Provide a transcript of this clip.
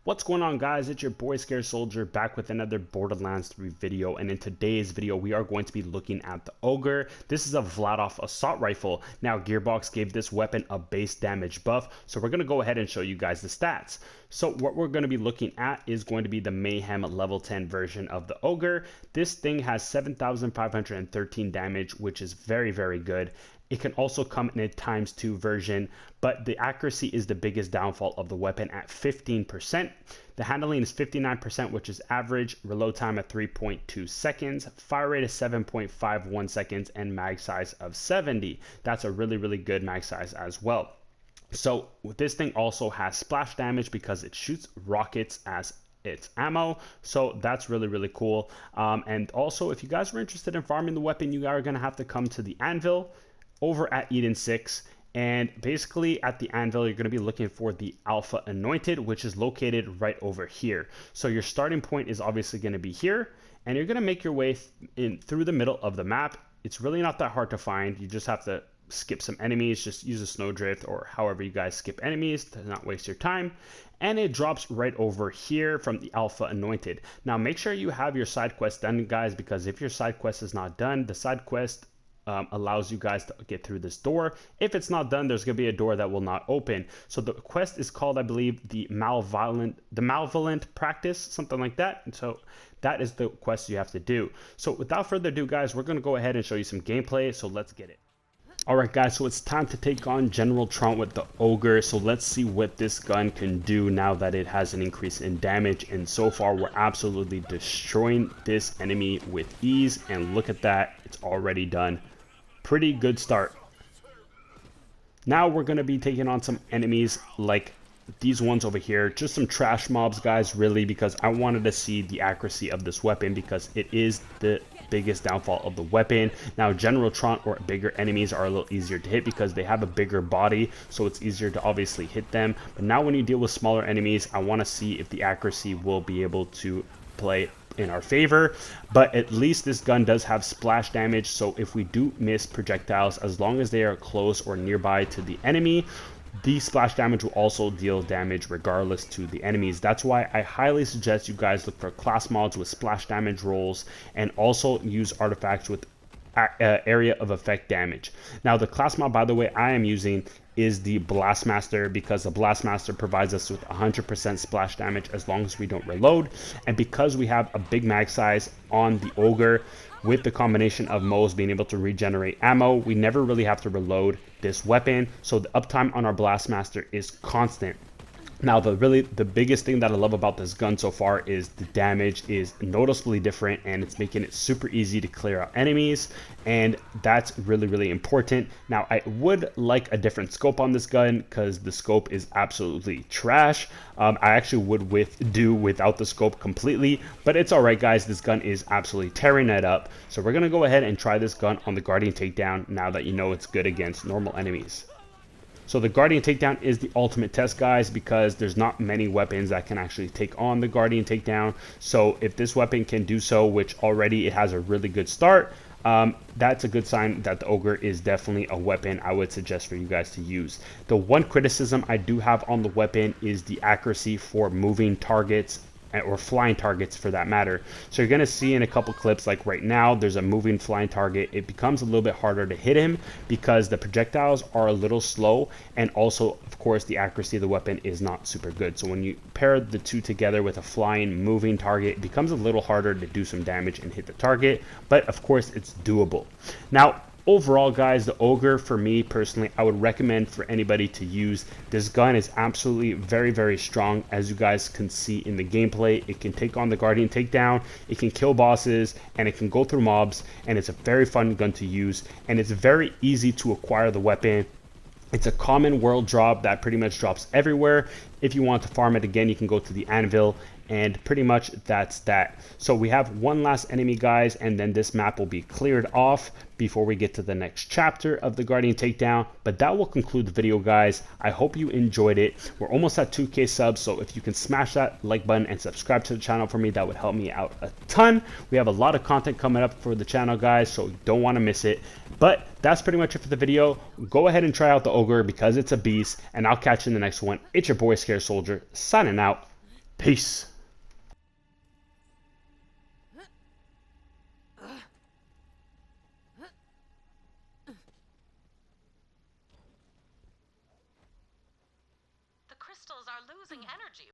What's going on, guys? It's your boy Scared Soldier back with another Borderlands 3 video, and in today's video we are going to be looking at the Ogre. This is a Vladof assault rifle. Now Gearbox gave this weapon a base damage buff, so we're going to go ahead and show you guys the stats. So what we're going to be looking at is going to be the Mayhem level 10 version of the Ogre. This thing has 7,513 damage, which is very good. It can also come in a ×2 version, but the accuracy is the biggest downfall of the weapon at 15%. The handling is 59%, which is average, reload time at 3.2 seconds, fire rate is 7.51 seconds, and mag size of 70. That's a really good mag size as well. So this thing also has splash damage because it shoots rockets as its ammo, so that's really cool. And also, if you guys were interested in farming the weapon, you are going to have to come to the Anvil over at Eden 6, and basically at the Anvil you're going to be looking for the Alpha Anointed, which is located right over here. So your starting point is obviously going to be here, and you're going to make your way in through the middle of the map. It's really not that hard to find. You just have to skip some enemies, just use a snowdrift or however you guys skip enemies to not waste your time, and it drops right over here from the Alpha Anointed. Now make sure you have your side quest done, guys, because if your side quest is not done, the side quest allows you guys to get through this door. If it's not done, there's going to be a door that will not open. So the quest is called, I believe, the Malevolent Practice, something like that. And so that is the quest you have to do. So without further ado, guys, we're going to go ahead and show you some gameplay. So let's get it. Alright guys, so it's time to take on General Tron with the Ogre. So let's see what this gun can do now that it has an increase in damage. And so far we're absolutely destroying this enemy with ease. And look at that, it's already done. Pretty good start. Now we're going to be taking on some enemies like these ones over here, just some trash mobs, guys, really, because I wanted to see the accuracy of this weapon because it is the biggest downfall of the weapon. Now General Tron or bigger enemies are a little easier to hit because they have a bigger body, so it's easier to obviously hit them. But now when you deal with smaller enemies, I want to see if the accuracy will be able to play in our favor. But at least this gun does have splash damage, so if we do miss projectiles, as long as they are close or nearby to the enemy, the splash damage will also deal damage regardless to the enemies. That's why I highly suggest you guys look for class mods with splash damage rolls, and also use artifacts with area of effect damage. Now the class mod, by the way, I am using is the Blastmaster, because the Blastmaster provides us with 100% splash damage as long as we don't reload. And because we have a big mag size on the Ogre, with the combination of Mo's being able to regenerate ammo, we never really have to reload this weapon, so the uptime on our Blastmaster is constant. Now the biggest thing that I love about this gun so far is the damage is noticeably different, and it's making it super easy to clear out enemies, and that's really important. Now I would like a different scope on this gun because the scope is absolutely trash. I actually would do without the scope completely, but it's alright, guys. This gun is absolutely tearing it up. So we're gonna go ahead and try this gun on the Guardian Takedown now that you know it's good against normal enemies. So the Guardian Takedown is the ultimate test, guys, because there's not many weapons that can actually take on the Guardian Takedown. So if this weapon can do so, which already it has a really good start, that's a good sign that the Ogre is definitely a weapon I would suggest for you guys to use. The one criticism I do have on the weapon is the accuracy for moving targets, or flying targets for that matter. So you're going to see in a couple clips, like right now, there's a moving flying target. It becomes a little bit harder to hit him because the projectiles are a little slow, and also, of course, the accuracy of the weapon is not super good. So when you pair the two together with a flying, moving target, it becomes a little harder to do some damage and hit the target, but of course, it's doable. Now, overall, guys, the Ogre, for me personally, I would recommend for anybody to use. This gun is absolutely very strong, as you guys can see in the gameplay. It can take on the Guardian Takedown, it can kill bosses, and it can go through mobs, and it's a very fun gun to use, and it's very easy to acquire the weapon. It's a common world drop that pretty much drops everywhere. If you want to farm it again, you can go to the Anvil, and pretty much that's that. So we have one last enemy, guys, and then this map will be cleared off before we get to the next chapter of the Guardian Takedown. But that will conclude the video, guys. I hope you enjoyed it. We're almost at 2K subs, so if you can smash that like button and subscribe to the channel for me, that would help me out a ton. We have a lot of content coming up for the channel, guys, so you don't want to miss it. But that's pretty much it for the video. Go ahead and try out the Ogre because it's a beast, and I'll catch you in the next one. It's your boy Scared Soldier, signing out. Peace. The crystals are losing energy.